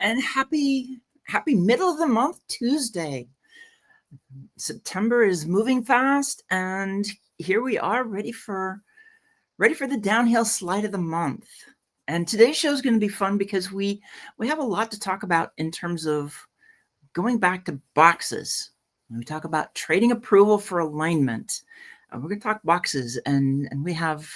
And happy middle of the month Tuesday. September is moving fast, and here we are ready for the downhill slide of the month. And today's show is going to be fun because we have a lot to talk about in terms of going back to boxes. We talk about trading approval for alignment. We're going to talk boxes, and we have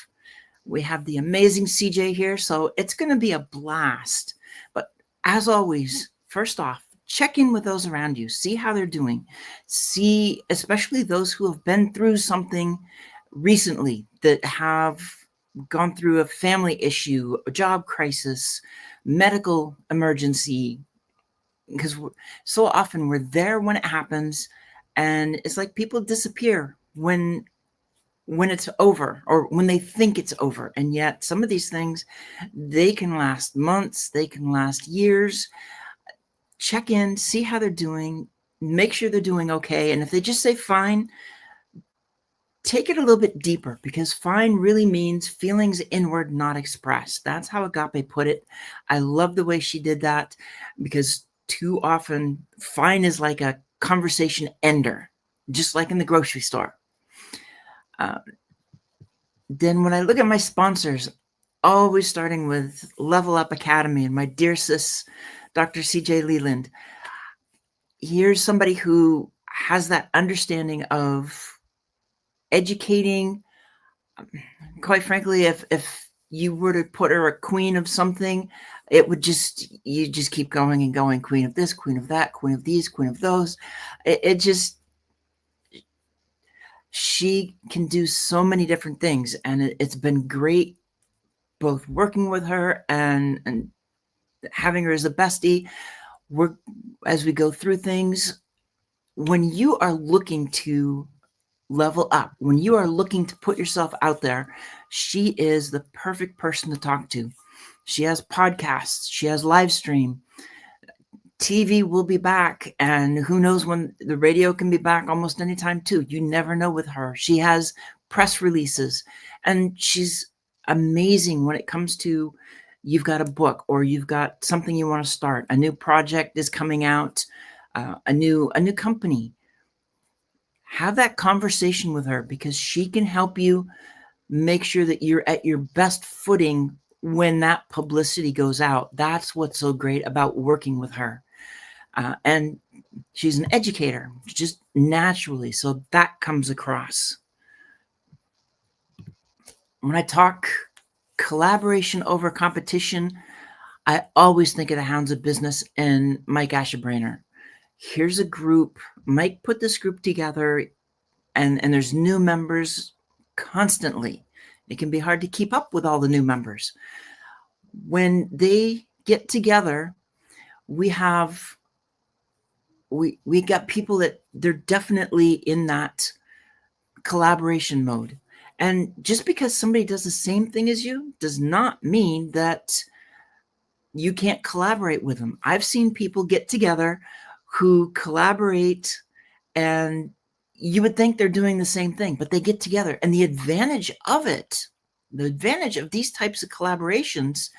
the amazing CJ here, so it's going to be a blast. But as always, first off, check in with those around you, see how they're doing. See, especially those who have been through something recently, that have gone through a family issue, a job crisis, medical emergency, because so often we're there when it happens, and it's like people disappear when it's over, or when they think it's over. And yet some of these things, they can last months, they can last years. Check in, see how they're doing, make sure they're doing okay. And if they just say fine, take it a little bit deeper, because fine really means feelings inward, not expressed. That's how Agape put it. I love the way she did that, because too often fine is like a conversation ender, just like in the grocery store. Then when I look at my sponsors, always starting with Level Up Academy and my dear sis, Dr. CJ Leyland. Here's somebody who has that understanding of educating. Quite frankly, if you were to put her a queen of something, it would you just keep going and going. Queen of this, queen of that, queen of these, queen of those. She can do so many different things, and it's been great both working with her and having her as a bestie. As we go through things, when you are looking to level up, when you are looking to put yourself out there, she is the perfect person to talk to. She has podcasts, she has live stream. TV will be back, and who knows when the radio can be back almost anytime too. You never know with her. She has press releases, and she's amazing when it comes to, you've got a book, or you've got something you want to start, a new project is coming out, a new company. Have that conversation with her, because she can help you make sure that you're at your best footing when that publicity goes out. That's what's so great about working with her. And she's an educator, just naturally, so that comes across. When I talk collaboration over competition, I always think of the Hounds of Business and Mike Ashebrainer. Here's a group. Mike put this group together, and there's new members constantly. It can be hard to keep up with all the new members. When they get together, we got people that they're definitely in that collaboration mode. And just because somebody does the same thing as you does not mean that you can't collaborate with them. I've seen people get together who collaborate, and you would think they're doing the same thing, but they get together. And the advantage of these types of collaborations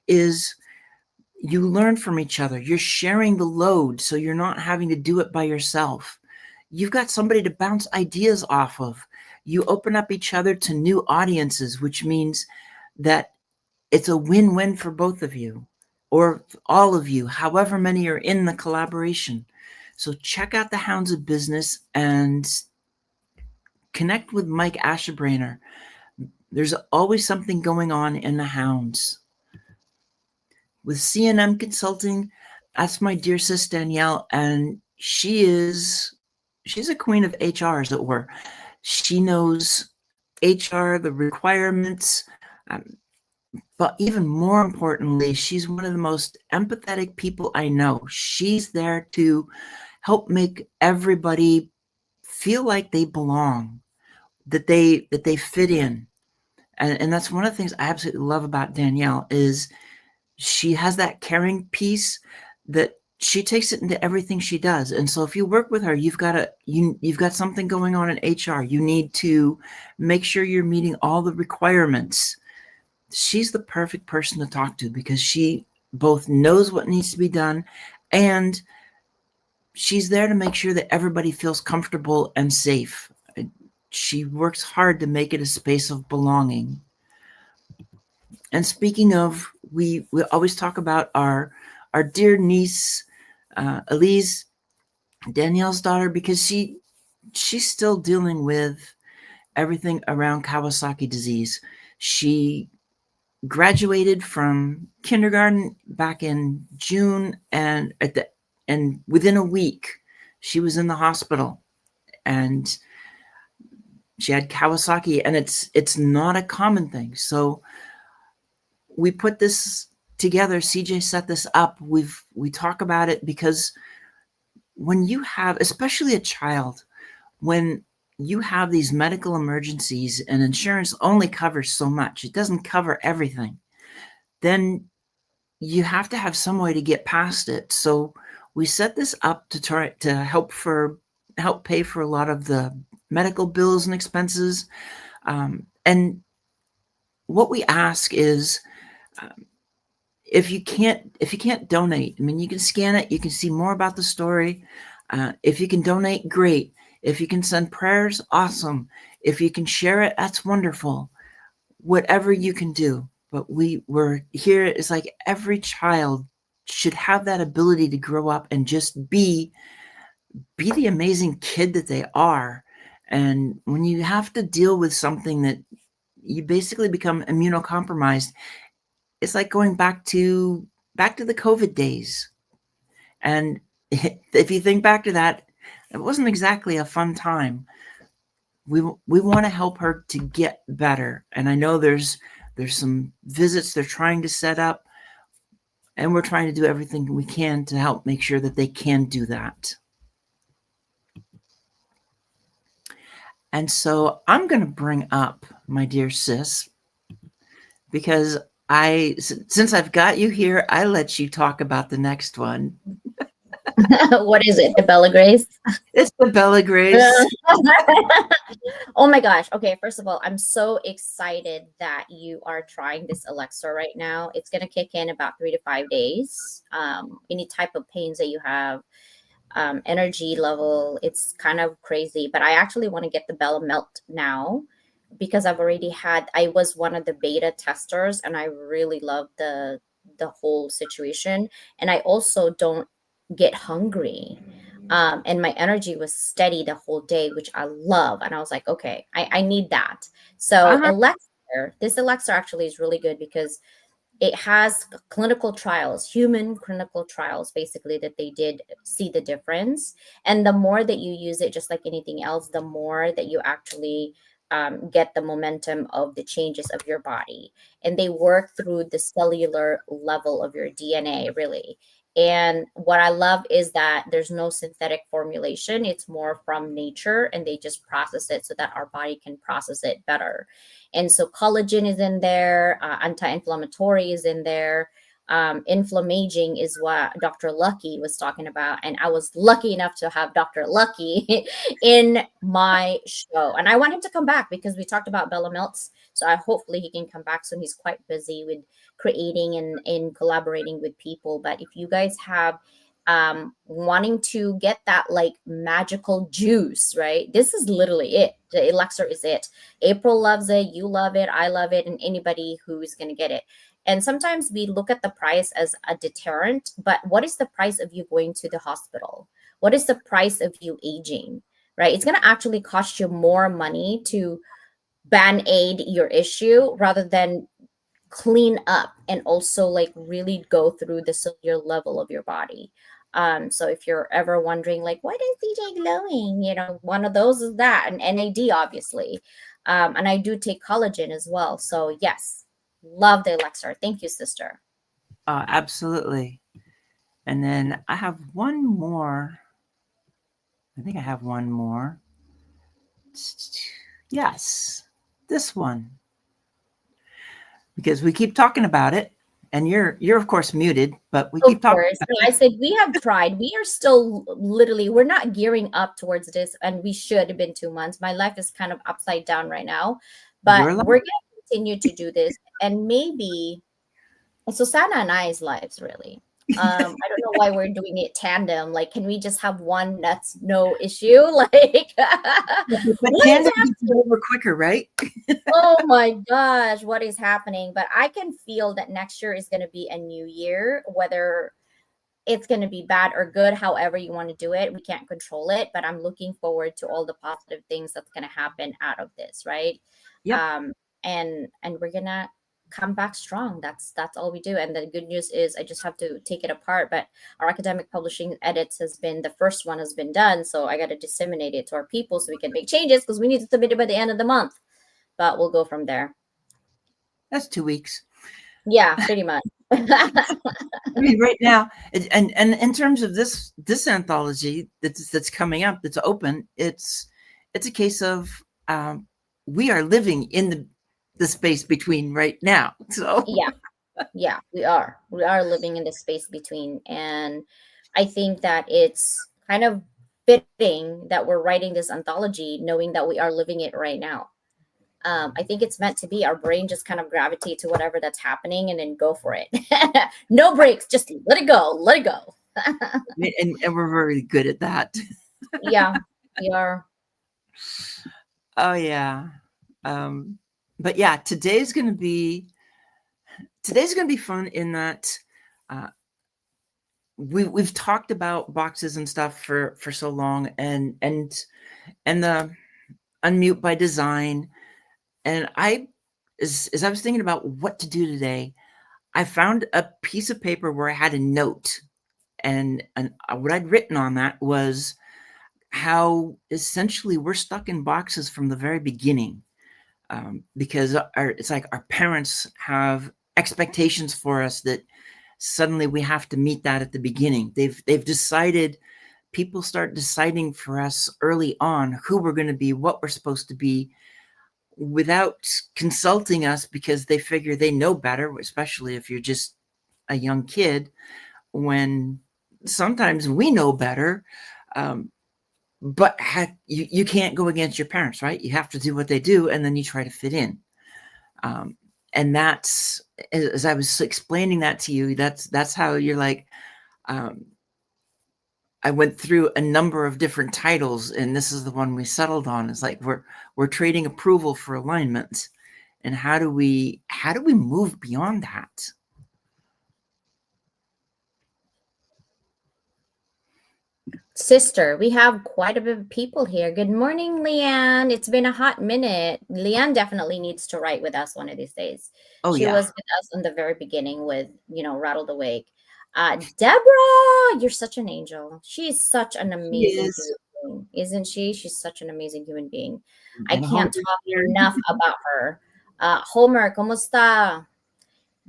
is you learn from each other. You're sharing the load, so you're not having to do it by yourself. You've got somebody to bounce ideas off of. You open up each other to new audiences, which means that it's a win-win for both of you, or all of you, however many are in the collaboration. So check out the Hounds of Business and connect with Mike Ashebrainer. There's always something going on in the Hounds. With C&M Consulting, that's my dear sis Danielle, and she's a queen of HR, as it were. She knows HR, the requirements, but even more importantly, she's one of the most empathetic people I know. She's there to help make everybody feel like they belong, that they fit in. And that's one of the things I absolutely love about Danielle, is she has that caring piece that she takes it into everything she does. And so if you work with her, you've got something going on in HR. You need to make sure you're meeting all the requirements. She's the perfect person to talk to, because she both knows what needs to be done, and she's there to make sure that everybody feels comfortable and safe. She works hard to make it a space of belonging. And speaking of, we always talk about our dear niece, Elise, Danielle's daughter, because she's still dealing with everything around Kawasaki disease. She graduated from kindergarten back in June, and within a week she was in the hospital, and she had Kawasaki, and it's not a common thing. So we put this together. CJ set this up. We talk about it because when you have, especially a child, when you have these medical emergencies and insurance only covers so much, it doesn't cover everything, then you have to have some way to get past it. So we set this up to try to help pay for a lot of the medical bills and expenses. And what we ask is, if you can't donate, I mean, you can scan it, you can see more about the story. If you can donate, great. If you can send prayers, awesome. If you can share it, that's wonderful. Whatever you can do. But we're here. It's like every child should have that ability to grow up and just be the amazing kid that they are. And when you have to deal with something that you basically become immunocompromised, it's like going back to the COVID days. And if you think back to that, it wasn't exactly a fun time. We want to help her to get better. And I know there's some visits they're trying to set up, and we're trying to do everything we can to help make sure that they can do that. And so I'm going to bring up my dear sis, because since I've got you here, I let you talk about the next one. What is it? The Bella Grace? It's the Bella Grace. Oh my gosh. Okay, first of all, I'm so excited that you are trying this elixir right now. It's going to kick in about 3 to 5 days. Any type of pains that you have, energy level, it's kind of crazy. But I actually want to get the Bella Melt now because I was one of the beta testers and I really love the whole situation. And I also don't get hungry. And my energy was steady the whole day, which I love. And I was like, okay, I need that. So Uh-huh. this elixir actually is really good because it has clinical trials, human clinical trials, basically, that they did see the difference. And the more that you use it, just like anything else, the more that you actually get the momentum of the changes of your body. And they work through the cellular level of your DNA, really. And what I love is that there's no synthetic formulation. It's more from nature, and they just process it so that our body can process it better. And so collagen is in there, anti-inflammatory is in there. Inflammaging is what Dr. Lucky was talking about. And I was lucky enough to have Dr. Lucky in my show. And I want him to come back because we talked about Bella Melts. So hopefully he can come back soon. He's quite busy with creating and collaborating with people. But if you guys have wanting to get that like magical juice, right? This is literally it. The elixir is it. April loves it, you love it, I love it, and anybody who's going to get it. And sometimes we look at the price as a deterrent, but what is the price of you going to the hospital? What is the price of you aging, right? It's going to actually cost you more money to band-aid your issue rather than clean up and also like really go through the cellular level of your body. So if you're ever wondering like, what is DJ glowing? One of those is that, and NAD obviously. And I do take collagen as well. So yes, love the elixir. Thank you, sister. Absolutely. And then I have one more. I think I have one more. Yes, this one. Because we keep talking about it, and you're of course muted, but we keep Of talking course. about No, I said we have tried. We are still literally, we're not gearing up towards this, and we should have been 2 months. My life is kind of upside down right now, but your life. we're going to continue to do this. And maybe So Sana and I's lives, really. I don't know why we're doing it tandem. Like, can we just have one that's no issue? Like, But what is tandem gets it happening? over quicker, right? Oh my gosh, what is happening? But I can feel that next year is going to be a new year, whether it's going to be bad or good, however you want to do it. We can't control it, but I'm looking forward to all the positive things that's going to happen out of this, right? Yep. um and we're gonna come back strong. That's all we do. And the good news is I just have to take it apart, but our academic publishing edits has been, the first one has been done, so I got to disseminate it to our people so we can make changes, because we need to submit it by the end of the month. But we'll go from there. That's 2 weeks. Yeah, pretty much. I mean, right now, and in terms of this anthology that's coming up, that's open, it's a case of we are living in the space between right now. So Yeah, yeah, we are living in the space between. And I think that it's kind of fitting that we're writing this anthology knowing that we are living it right now. I think it's meant to be. Our brain just kind of gravitate to whatever that's happening and then go for it. No breaks, just let it go, let it go. and we're very good at that. Yeah, we are. Oh yeah. But yeah, today's gonna be fun in that uh, we've talked about boxes and stuff for so long, and the unmute by design. And as I was thinking about what to do today, I found a piece of paper where I had a note, and what I'd written on that was how essentially we're stuck in boxes from the very beginning, because it's like our parents have expectations for us that suddenly we have to meet that at the beginning. They've decided, people start deciding for us early on who we're going to be, what we're supposed to be, without consulting us, because they figure they know better, especially if you're just a young kid, when sometimes we know better. But you can't go against your parents, right? You have to do what they do, and then you try to fit in. Um, and that's, as I was explaining that to you, that's how you're like, um, I went through a number of different titles, and this is the one we settled on. It's like we're trading approval for alignment, and how do we move beyond that? Sister, we have quite a bit of people here. Good morning, Leanne. It's been a hot minute. Leanne definitely needs to write with us one of these days. Oh She yeah, was with us in the very beginning with, Rattled Awake. Deborah, you're such an angel. She's such an she amazing is. human being, isn't she? She's such an amazing human being. I And can't Homer's talk here. enough about her. Homer, ¿cómo está?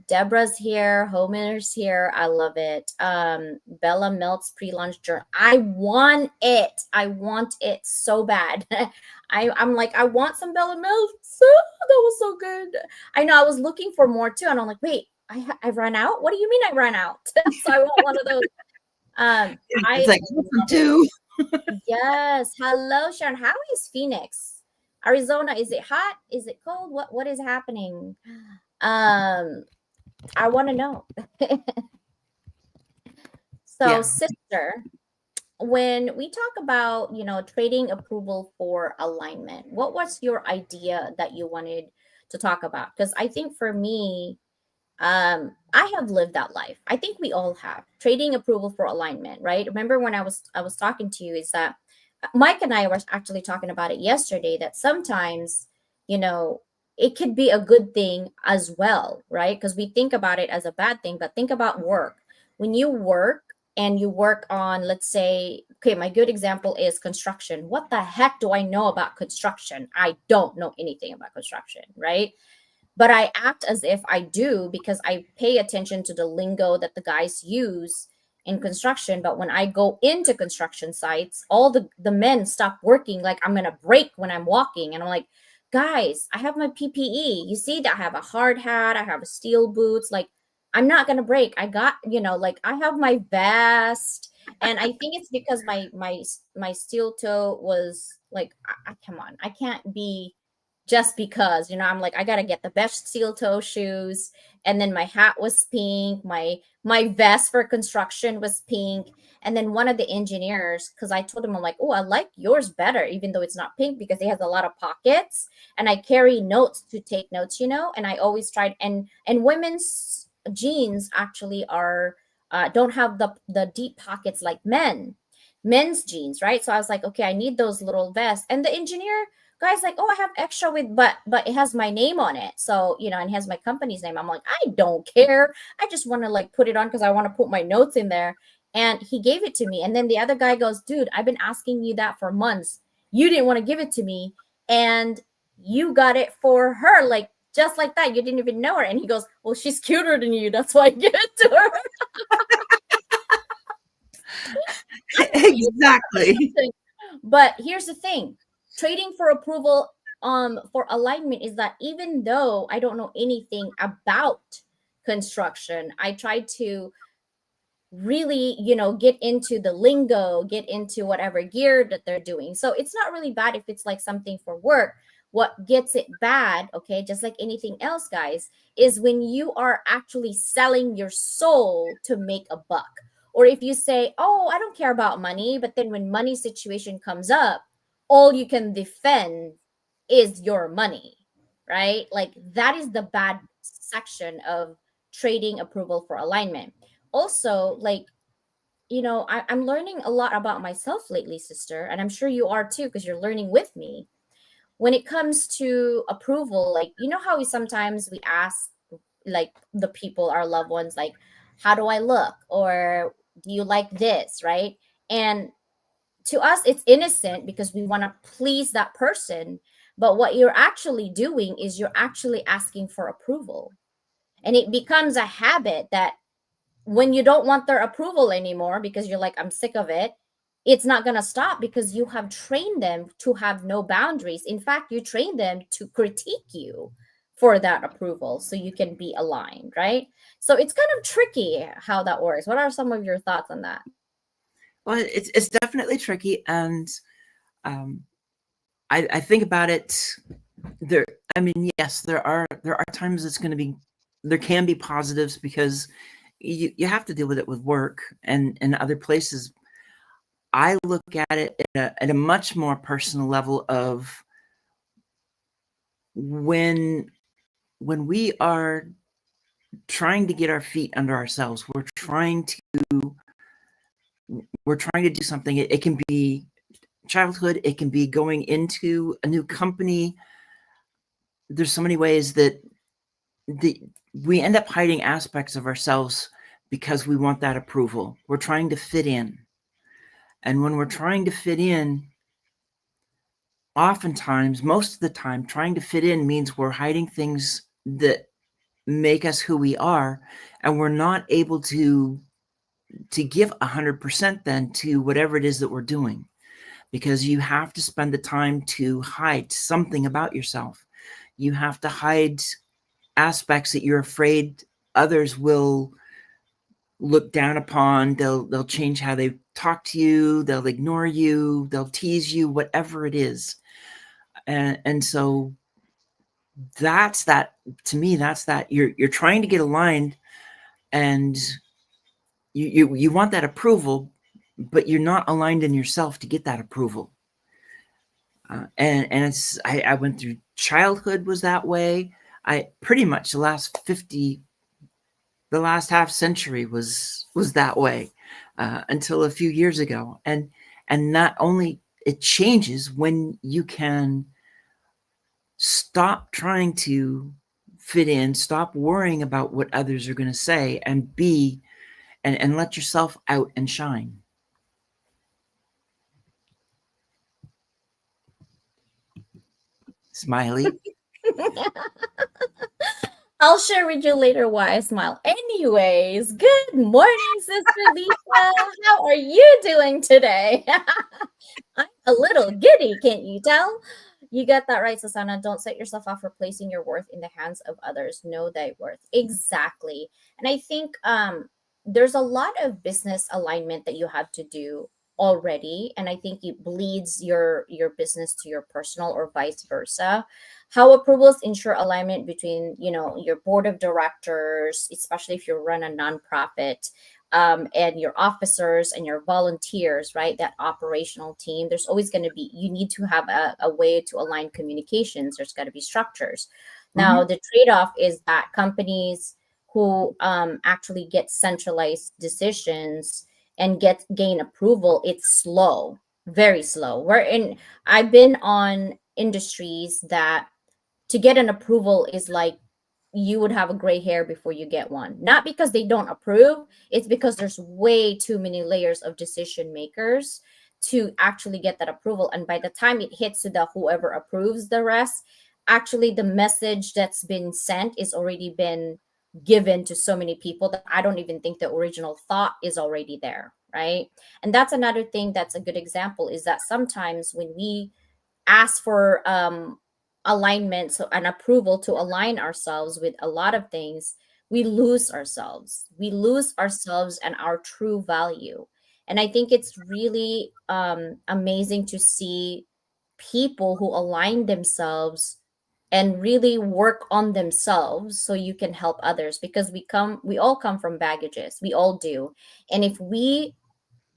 Deborah's here, Homer's here. I love it. Bella Milk's pre-launch journal. I want it. I want it so bad. I'm like, I want some Bella Milk. So that was so good. I know I was looking for more too, and I'm like, wait, I ran out. What do you mean I ran out? So I want one of those. It's I like love it. two. Yes. Hello, Sharon. How is Phoenix, Arizona? Is it hot? Is it cold? What is happening? Um, I want to know. So, Yeah. sister, when we talk about, trading approval for alignment, what was your idea that you wanted to talk about? Because I think for me, I have lived that life. I think we all have trading approval for alignment, right? Remember when I was talking to you, is that Mike and I were actually talking about it yesterday, that sometimes, you know, it could be a good thing as well, right? Because we think about it as a bad thing, but think about work. When you work and you work on, let's say, okay, my good example is construction. What the heck do I know about construction? I don't know anything about construction, right? But I act as if I do because I pay attention to the lingo that the guys use in construction. But when I go into construction sites, all the men stop working, like I'm gonna break when I'm walking. And I'm like, guys, I have my PPE. You see that I have a hard hat, I have a steel boots, like I'm not gonna break. I got, like I have my vest. And I think it's because my steel toe was like, come on, I can't be just because, I'm like, I gotta get the best steel toe shoes. And then my hat was pink, my vest for construction was pink. And then one of the engineers, because I told him, I'm like, oh, I like yours better, even though it's not pink, because it has a lot of pockets. And I carry notes to take notes, and I always tried, and women's jeans actually are don't have the deep pockets like men's jeans, right? So I was like, okay, I need those little vests. And the engineer guy's like, oh, I have extra with, but it has my name on it. So, and it has my company's name. I'm like, I don't care. I just want to like put it on because I want to put my notes in there. And he gave it to me. And then the other guy goes, dude, I've been asking you that for months. You didn't want to give it to me. And you got it for her, like just like that. You didn't even know her. And he goes, well, she's cuter than you. That's why I give it to her. Exactly. But here's the thing, trading for approval for alignment is that even though I don't know anything about construction, I try to really, get into the lingo, get into whatever gear that they're doing. So it's not really bad if it's like something for work. What gets it bad, okay, just like anything else, guys, is when you are actually selling your soul to make a buck. Or if you say, oh, I don't care about money, but then when money situation comes up, all you can defend is your money, right? Like that is the bad section of trading approval for alignment. Also, like, I'm learning a lot about myself lately, sister, and I'm sure you are too, because you're learning with me. When it comes to approval, like, how we ask like the people, our loved ones, like, how do I look? Or do you like this? Right. And to us, it's innocent because we want to please that person. But what you're actually doing is you're actually asking for approval. And it becomes a habit that when you don't want their approval anymore because you're like, I'm sick of it, it's not going to stop because you have trained them to have no boundaries. In fact, you train them to critique you for that approval so you can be aligned, right? So it's kind of tricky how that works. What are some of your thoughts on that? Well, it's definitely tricky, and um, I think about it. There, I mean, yes, there are times it's going to be, there can be positives because you have to deal with it with work and other places. I look at it at a much more personal level of when we are trying to get our feet under ourselves, we're trying to do something. It can be childhood, it can be going into a new company. There's so many ways that we end up hiding aspects of ourselves because we want that approval. We're trying to fit in. And when we're trying to fit in, oftentimes, most of the time, trying to fit in means we're hiding things that make us who we are, and we're not able to give 100% then to whatever it is that we're doing, because you have to spend the time to hide something about yourself. You have to hide aspects that you're afraid others will look down upon. They'll change how they talk to you, they'll ignore you, they'll tease you, whatever it is. And so that's that. To me, that's that. You're trying to get aligned, and you want that approval, but you're not aligned in yourself to get that approval. And it's I went through childhood was that way. I pretty much the last half century was that way until a few years ago. And not only it changes when you can stop trying to fit in, stop worrying about what others are going to say, and be and let yourself out and shine. Smiley. I'll share with you later why I smile. Anyways, good morning, Sister Lisa. How are you doing today? I'm a little giddy, can't you tell? You got that right, Susanna. Don't set yourself up for placing your worth in the hands of others. Know thy worth. Exactly. And I think there's a lot of business alignment that you have to do already. And I think it bleeds your business to your personal or vice versa. How approvals ensure alignment between, you know, your board of directors, especially if you run a nonprofit, and your officers and your volunteers, right? That operational team. There's always going to be, you need to have a way to align communications. There's got to be structures. Now, Mhm. the trade-off is that companies who actually get centralized decisions and gain approval, it's slow, very slow. I've been on industries that to get an approval is like you would have a gray hair before you get one. Not because they don't approve, it's because there's way too many layers of decision makers to actually get that approval. And by the time it hits to the whoever approves the rest, actually the message that's been sent is already been given to so many people that I don't even think the original thought is already there, right? And that's another thing that's a good example is that sometimes when we ask for alignment, so an approval to align ourselves with a lot of things, we lose ourselves, and our true value. And I think it's really amazing to see people who align themselves and really work on themselves so you can help others, because we all come from baggages, we all do. And if we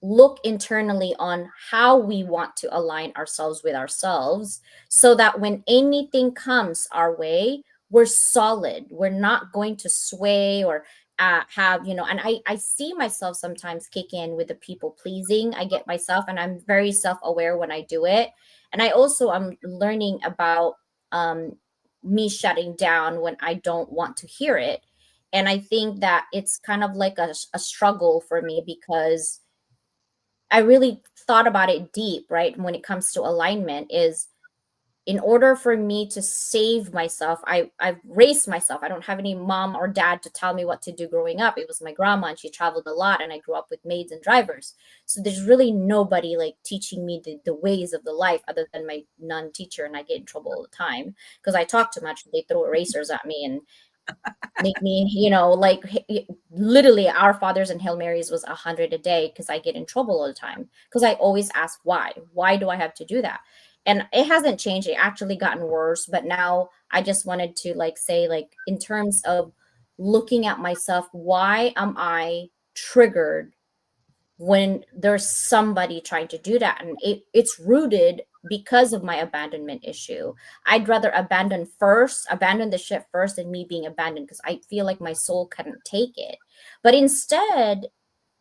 look internally on how we want to align ourselves with ourselves, so that when anything comes our way, we're solid, we're not going to sway or have, you know. And I see myself sometimes kick in with the people pleasing. I get myself, and I'm very self-aware when I do it. And I also am learning about um, me shutting down when I don't want to hear it. And I think that it's kind of like a struggle for me, because I really thought about it deep, right? When it comes to alignment, is in order for me to save myself, I've raised myself. I don't have any mom or dad to tell me what to do growing up. It was my grandma, and she traveled a lot, and I grew up with maids and drivers. So there's really nobody like teaching me the ways of the life other than my nun teacher, and I get in trouble all the time because I talk too much. They throw erasers at me and make me, you know, like literally our fathers and Hail Marys was 100 a day because I get in trouble all the time because I always ask why. Why do I have to do that? And it hasn't changed. It actually gotten worse. But now I just wanted to like say, like, in terms of looking at myself, why am I triggered when there's somebody trying to do that? And it's rooted because of my abandonment issue. I'd rather abandon the ship first than me being abandoned, because I feel like my soul couldn't take it. But instead,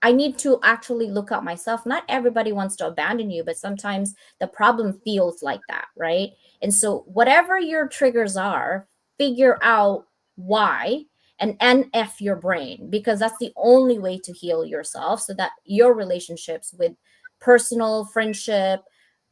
I need to actually look at myself. Not everybody wants to abandon you, but sometimes the problem feels like that, right? And so, whatever your triggers are, figure out why and NF your brain, because that's the only way to heal yourself, so that your relationships with personal, friendship,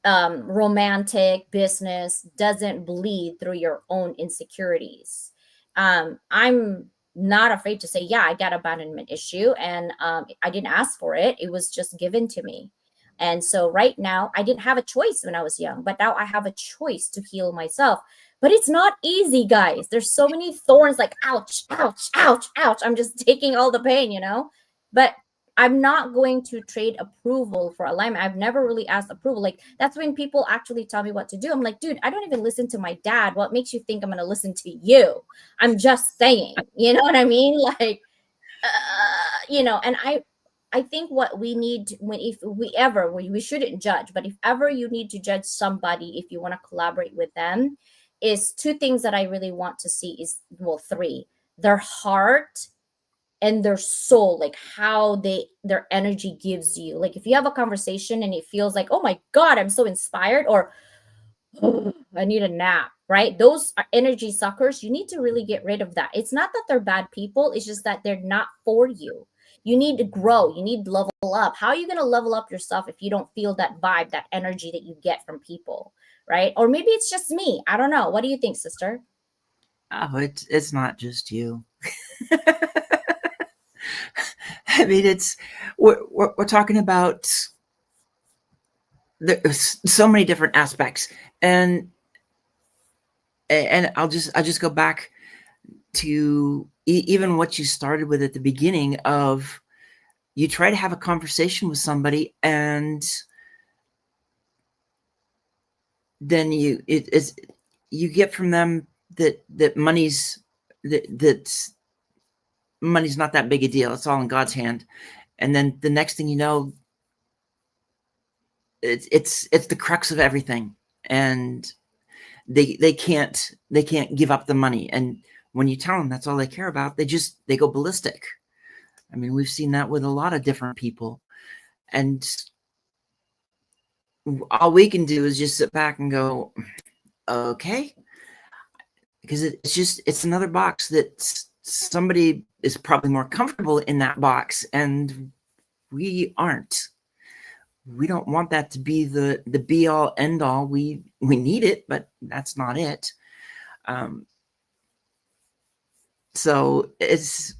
romantic, business doesn't bleed through your own insecurities. I'm not afraid to say, yeah, I got abandonment issue, and I didn't ask for it. It was just given to me. And so right now, I didn't have a choice when I was young, but now I have a choice to heal myself. But it's not easy, guys. There's so many thorns, like ouch, ouch, ouch, ouch. I'm just taking all the pain, you know? But I'm not going to trade approval for alignment. I've never really asked approval. Like, that's when people actually tell me what to do. I'm like, dude, I don't even listen to my dad. What makes you think I'm going to listen to you? I'm just saying, you know what I mean? Like, you know, and I think what we need when, if we ever, we shouldn't judge, but if ever you need to judge somebody, if you want to collaborate with them, is two things that I really want to see is, well, three: their heart and their soul, like how their energy gives you. Like, if you have a conversation and it feels like, oh my God, I'm so inspired, or I need a nap, right? Those are energy suckers. You need to really get rid of that. It's not that they're bad people, it's just that they're not for you. You need to grow, you need to level up. How are you going to level up yourself if you don't feel that vibe, that energy that you get from people, right? Or maybe it's just me. I don't know. What do you think, sister? Oh, it's not just you. I mean, we're talking about there's so many different aspects, and I'll just go back to even what you started with at the beginning of, you try to have a conversation with somebody, and then it's you get from them that money's not that big a deal. It's all in God's hand. And then the next thing you know, it's the crux of everything. And they can't give up the money. And when you tell them that's all they care about, they go ballistic. I mean, we've seen that with a lot of different people. And all we can do is just sit back and go, okay, because it's another box that somebody is probably more comfortable in that box, and we aren't. We don't want that to be the be all end all. We need it, but that's not it. So it's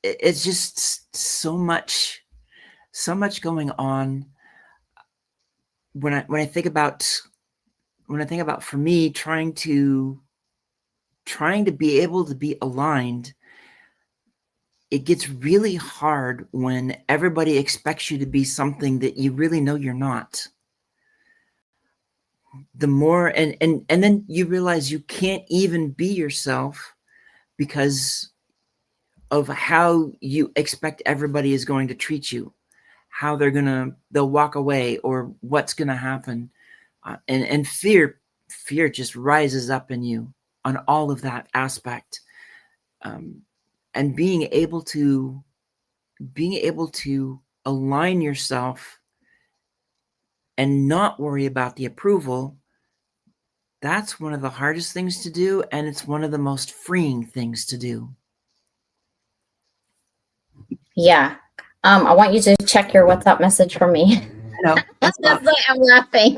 just so much going on. When I think about for me trying to be able to be aligned, it gets really hard when everybody expects you to be something that you really know you're not. The more and then you realize you can't even be yourself because of how you expect everybody is going to treat you, how they'll walk away, or what's gonna happen. And fear just rises up in you on all of that aspect. And being able to align yourself and not worry about the approval, that's one of the hardest things to do, and it's one of the most freeing things to do. Yeah. I want you to check your WhatsApp message for me. No, that's why I'm laughing.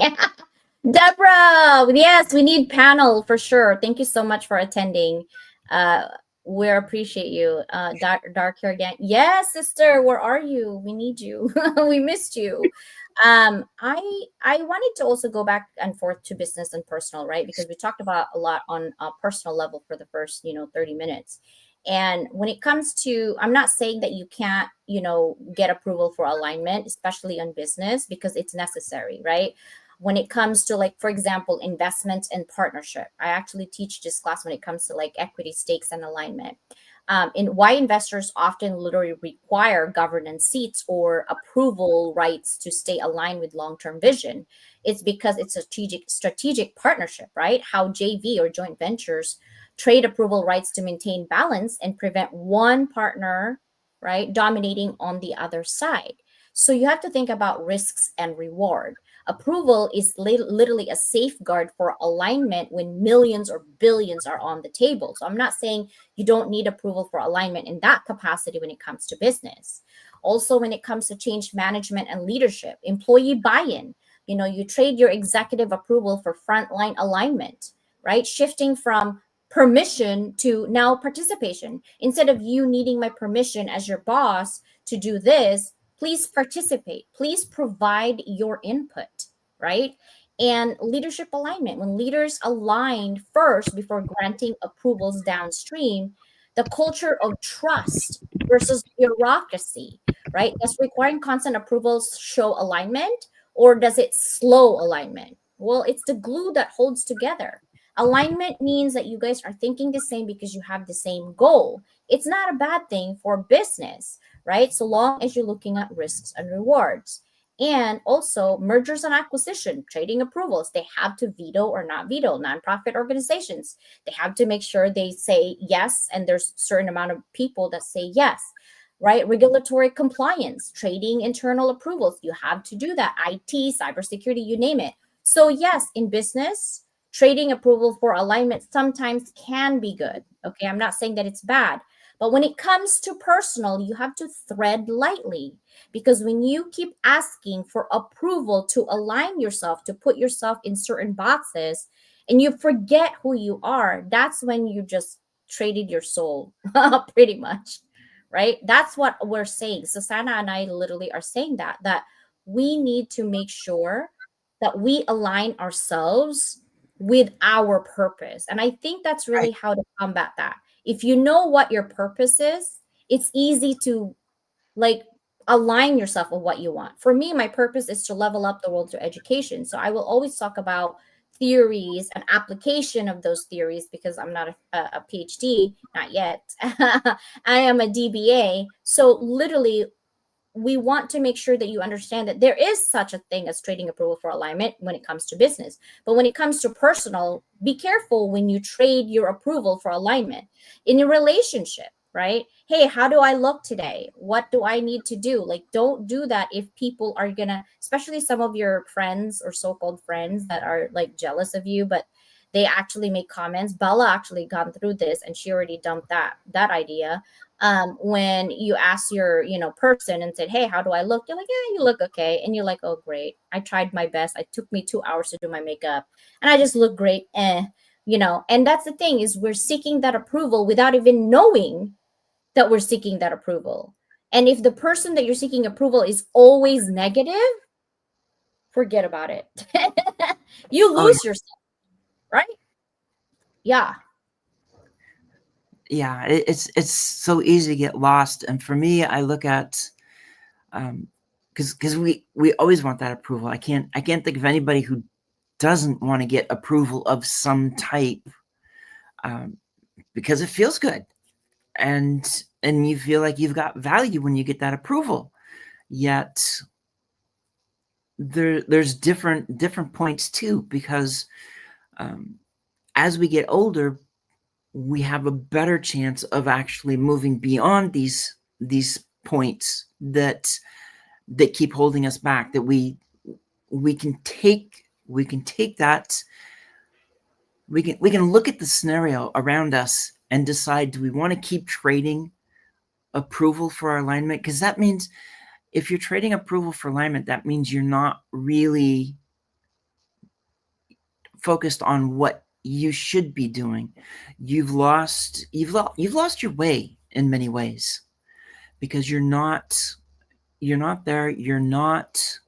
Deborah, yes, we need panel for sure. Thank you so much for attending. We appreciate you. Dark hair again. Yes, sister, where are you? We need you. We missed you. I wanted to also go back and forth to business and personal, right? Because we talked about a lot on a personal level for the first 30 minutes. And when it comes to, I'm not saying that you can't get approval for alignment, especially on business, because it's necessary, right? When it comes to, like, for example, investment and partnership, I actually teach this class when it comes to like equity stakes and alignment. And why investors often literally require governance seats or approval rights to stay aligned with long-term vision. It's because it's a strategic partnership, right? How JV or joint ventures trade approval rights to maintain balance and prevent one partner, right, dominating on the other side. So you have to think about risks and reward. Approval is literally a safeguard for alignment when millions or billions are on the table. So I'm not saying you don't need approval for alignment in that capacity when it comes to business. Also, when it comes to change management and leadership, employee buy-in, you trade your executive approval for frontline alignment, right? Shifting from permission to now participation. Instead of you needing my permission as your boss to do this, please participate. Please provide your input, right? And leadership alignment. When leaders aligned first before granting approvals downstream, the culture of trust versus bureaucracy, right? Does requiring constant approvals show alignment, or does it slow alignment? Well, it's the glue that holds together. Alignment means that you guys are thinking the same because you have the same goal. It's not a bad thing for business, right? So long as you're looking at risks and rewards. And also mergers and acquisition, trading approvals, they have to veto or not veto. Nonprofit organizations, they have to make sure they say yes, and there's a certain amount of people that say yes, right? Regulatory compliance, trading internal approvals, you have to do that. IT, cybersecurity, you name it. So yes, in business, trading approval for alignment sometimes can be good. Okay, I'm not saying that it's bad. But when it comes to personal, you have to tread lightly, because when you keep asking for approval to align yourself, to put yourself in certain boxes, and you forget who you are, that's when you just traded your soul, pretty much, right? That's what we're saying. Susanna and I literally are saying that we need to make sure that we align ourselves with our purpose. And I think that's really how to combat that. If you know what your purpose is, it's easy to like align yourself with what you want. For me, my purpose is to level up the world through education. So I will always talk about theories and application of those theories, because I'm not a PhD, not yet. I am a DBA. So literally, we want to make sure that you understand that there is such a thing as trading approval for alignment when it comes to business. But when it comes to personal, be careful when you trade your approval for alignment in a relationship, right? Hey, how do I look today? What do I need to do? Like, don't do that if people are gonna, especially some of your friends or so-called friends that are like jealous of you, but they actually make comments. Bella actually gone through this and she already dumped that idea. When you ask your person and said, hey, how do I look, you're like, yeah, you look okay, and you're like, oh great, I tried my best, it took me 2 hours to do my makeup and I just look great, and that's the thing, is we're seeking that approval without even knowing that we're seeking that approval. And if the person that you're seeking approval is always negative, forget about it. You Oh, lose yourself, right? Yeah. yeah, it's so easy to get lost. And for me, I look at because we always want that approval. I can't think of anybody who doesn't want to get approval of some type, because it feels good, and you feel like you've got value when you get that approval. Yet there's different points too, because as we get older, we have a better chance of actually moving beyond these points that keep holding us back. That we can take that, we can look at the scenario around us and decide, do we want to keep trading approval for our alignment? Because that means, if you're trading approval for alignment, that means you're not really focused on what you should be doing. You've lost your way in many ways, because you're not there. You're not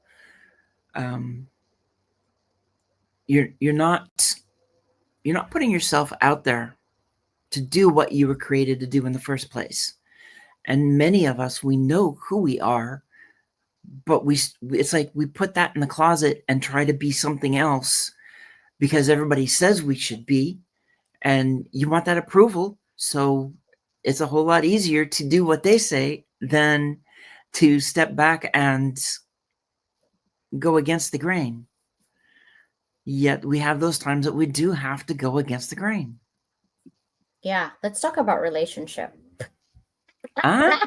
you're not putting yourself out there to do what you were created to do in the first place. And many of us, we know who we are, but it's like we put that in the closet and try to be something else because everybody says we should be, and you want that approval. So it's a whole lot easier to do what they say than to step back and go against the grain. Yet we have those times that we do have to go against the grain. Yeah, let's talk about relationship. Ah,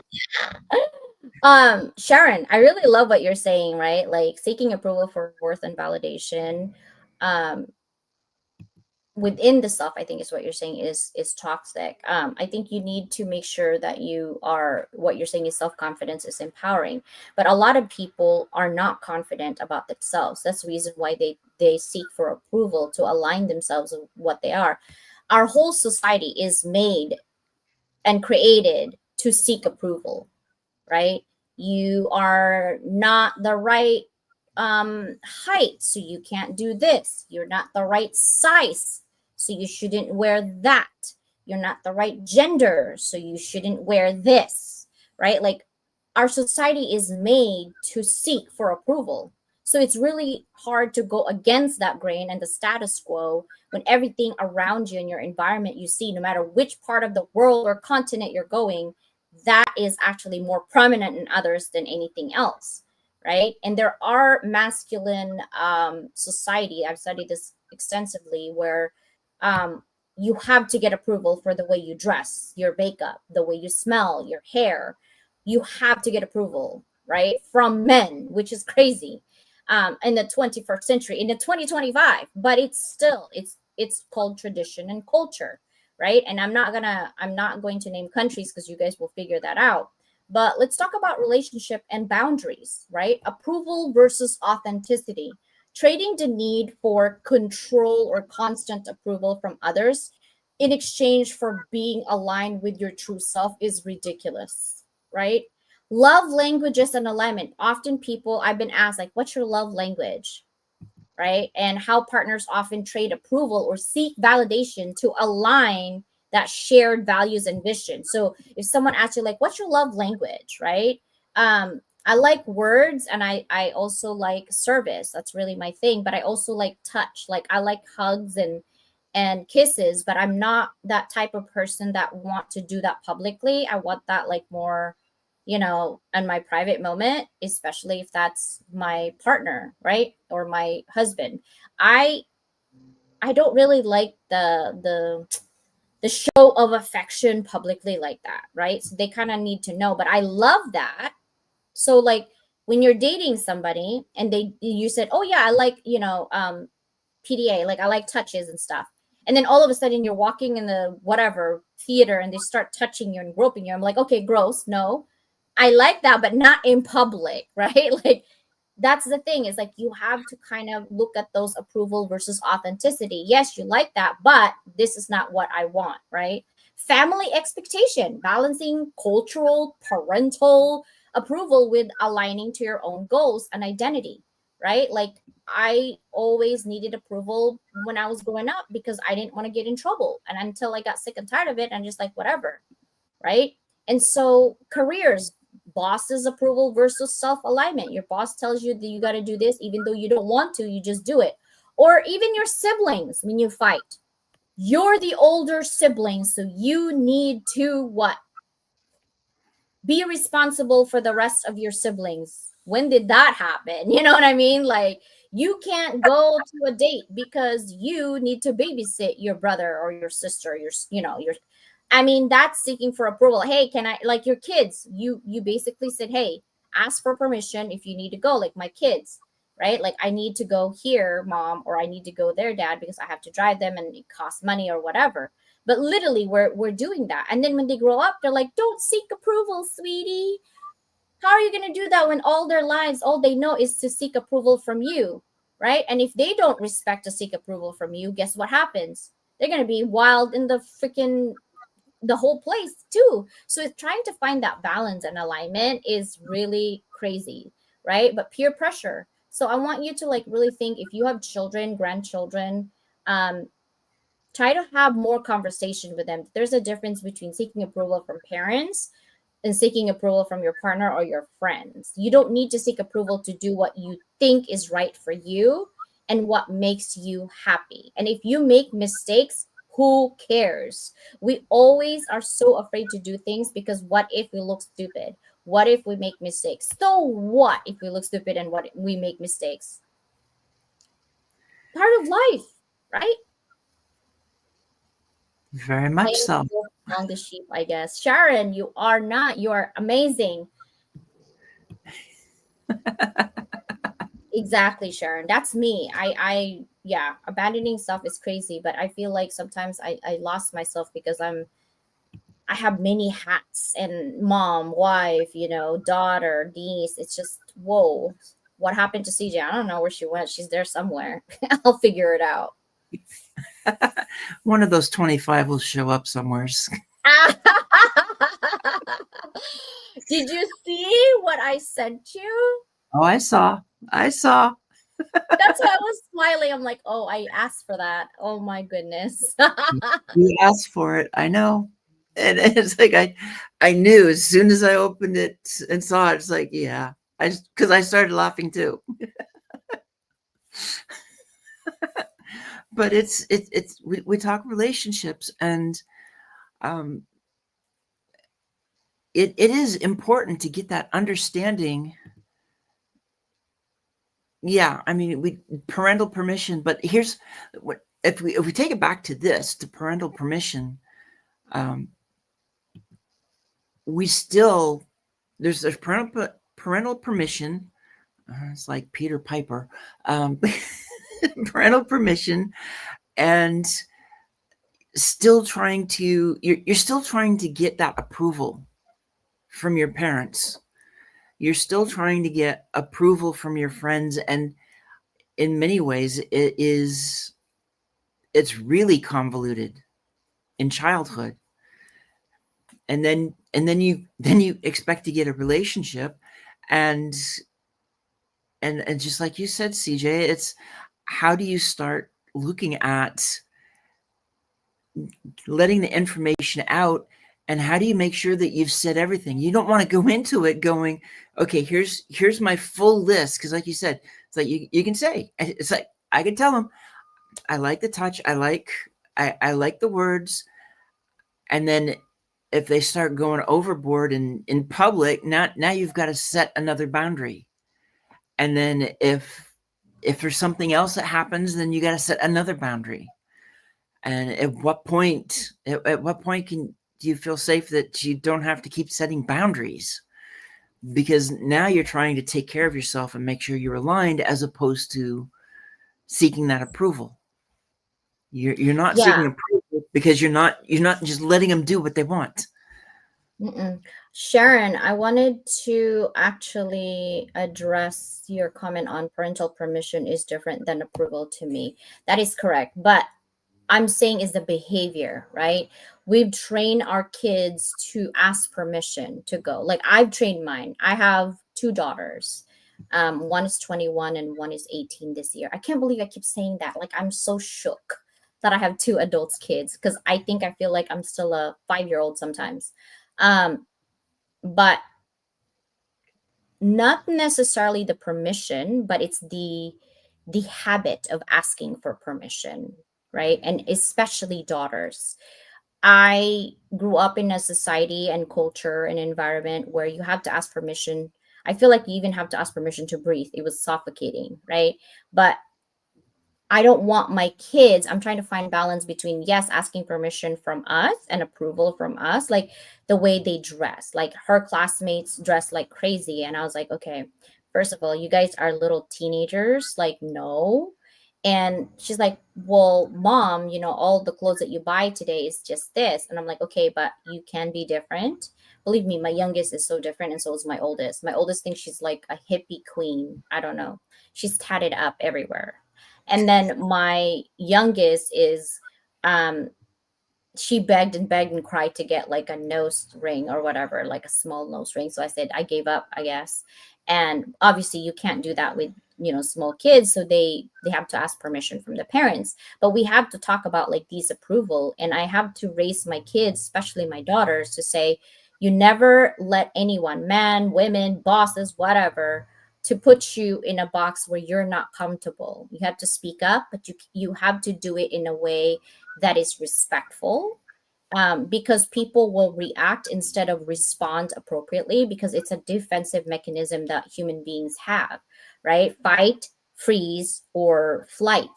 Sharon, I really love what you're saying, right? Like seeking approval for worth and validation um within the self, I think is what you're saying is toxic. I think you need to make sure that you are, what you're saying is self-confidence is empowering, but a lot of people are not confident about themselves. That's the reason why they seek for approval to align themselves with what they are. Our whole society is made and created to seek approval, right? You are not the right height, so you can't do this. You're not the right size, so you shouldn't wear that. You're not the right gender, so you shouldn't wear this, right? Like, our society is made to seek for approval. So it's really hard to go against that grain and the status quo when everything around you and your environment you see, no matter which part of the world or continent you're going, that is actually more prominent in others than anything else, right? And there are masculine society, I've studied this extensively, where you have to get approval for the way you dress, your makeup, the way you smell, your hair. You have to get approval, right, from men, which is crazy in the 21st century, in the 2025. But it's still, it's called tradition and culture, right? And I'm not going to name countries because you guys will figure that out. But let's talk about relationship and boundaries, right? Approval versus authenticity. Trading the need for control or constant approval from others in exchange for being aligned with your true self is ridiculous, right? Love languages and alignment. Often people, I've been asked, like, what's your love language? Right? And how partners often trade approval or seek validation to align that shared values and vision. So if someone asks you, like, what's your love language, right? I like words, and I also like service. That's really my thing. But I also like touch. Like I like hugs and kisses, but I'm not that type of person that want to do that publicly. I want that like more, in my private moment, especially if that's my partner, right? Or my husband. I I don't really like the show of affection publicly like that, right? So they kind of need to know, but I love that. So like when you're dating somebody and you said, "Oh yeah, I like, PDA, like I like touches and stuff." And then all of a sudden you're walking in the whatever theater and they start touching you and groping you. I'm like, "Okay, gross. No. I like that, but not in public," right? Like that's the thing, is like you have to kind of look at those approval versus authenticity. Yes, you like that, but this is not what I want, right? Family expectation, balancing cultural, parental approval with aligning to your own goals and identity, right? Like I always needed approval when I was growing up because I didn't want to get in trouble. And until I got sick and tired of it, and just like, whatever, right? And so careers, boss's approval versus self-alignment. Your boss tells you that you got to do this even though you don't want to, you just do it. Or even your siblings when you fight. You're the older sibling, so you need to what? Be responsible for the rest of your siblings. When did that happen? You know what I mean? Like you can't go to a date because you need to babysit your brother or your sister, your I mean, that's seeking for approval. Hey, can I, like your kids, you basically said, "Hey, ask for permission if you need to go," like my kids, right? Like I need to go here, mom, or I need to go there, dad, because I have to drive them and it costs money or whatever. But literally we're doing that. And then when they grow up, they're like, "Don't seek approval, sweetie." How are you going to do that when all their lives all they know is to seek approval from you, right? And if they don't respect to seek approval from you, guess what happens? They're going to be wild in the whole place too. So it's trying to find that balance and alignment is really crazy, right? But peer pressure. So I want you to like really think, if you have children, grandchildren, um, try to have more conversation with them. There's a difference between seeking approval from parents and seeking approval from your partner or your friends. You don't need to seek approval to do what you think is right for you and what makes you happy. And if you make mistakes, who cares? We always are so afraid to do things because what if we look stupid? What if we make mistakes? So what if we look stupid and what we make mistakes? Part of life, right? Very I much am so. still among the sheep, I guess. Sharon, you are not. You are amazing. Exactly, Sharon. That's me. Yeah, abandoning stuff is crazy, but I feel like sometimes I lost myself because I have many hats and mom, wife, daughter, niece. It's just, whoa. What happened to CJ? I don't know where she went. She's there somewhere. I'll figure it out. One of those 25 will show up somewhere. Did you see what I sent you? Oh, I saw. I saw. That's why I was smiling. I'm like, oh, I asked for that. Oh my goodness. You asked for it. I know. And it's like I knew as soon as I opened it and saw it, it's like, yeah. Because I started laughing too. But we talk relationships, and um it is important to get that understanding. Yeah, I mean, we parental permission, but here's what if we take it back to this, to parental permission, um, we still there's parental permission. It's like Peter Piper, um, parental permission, and still trying to you're still trying to get that approval from your parents. You're still trying to get approval from your friends, and in many ways, it's really convoluted in childhood, and then you expect to get a relationship, and and just like you said, CJ, it's how do you start looking at letting the information out, and how do you make sure that you've said everything? You don't want to go into it going, okay, here's my full list, because like you said, it's like you can say, it's like I can tell them I like the touch, I like the words, and then if they start going overboard in public, now you've got to set another boundary. And then if there's something else that happens, then you got to set another boundary. And at what point can do you feel safe that you don't have to keep setting boundaries? Because now you're trying to take care of yourself and make sure you're aligned, as opposed to seeking that approval. You're not Yeah. seeking approval because you're not just letting them do what they want. Mm-mm. Sharon, I wanted to actually address your comment on parental permission is different than approval to me. That is correct. But I'm saying is the behavior, right? We've trained our kids to ask permission to go. Like I've trained mine. I have two daughters. One is 21 and one is 18 this year. I can't believe I keep saying that. Like I'm so shook that I have two adults kids because I feel like I'm still a 5-year old sometimes. Um, but not necessarily the permission, but it's the habit of asking for permission, right? And especially daughters. I grew up in a society and culture and environment where you have to ask permission. I feel like you even have to ask permission to breathe. It was suffocating, right? But I don't want my kids. I'm trying to find balance between, yes, asking permission from us and approval from us, like the way they dress. Like her classmates dress like crazy. And I was like, okay, first of all, you guys are little teenagers. Like, no. And she's like, well, mom, all the clothes that you buy today is just this. And I'm like, okay, but you can be different. Believe me, my youngest is so different. And so is my oldest. My oldest thinks she's like a hippie queen. I don't know. She's tatted up everywhere. And then my youngest is um she begged and begged and cried to get like a nose ring or whatever, like a small nose ring. So I said I gave up, I guess. And obviously you can't do that with small kids, so they have to ask permission from the parents. But we have to talk about like these approval, and I have to raise my kids, especially my daughters, to say you never let anyone, man, women, bosses, whatever, to put you in a box where you're not comfortable. You have to speak up, but you have to do it in a way that is respectful, because people will react instead of respond appropriately, because it's a defensive mechanism that human beings have, right? Fight, freeze, or flight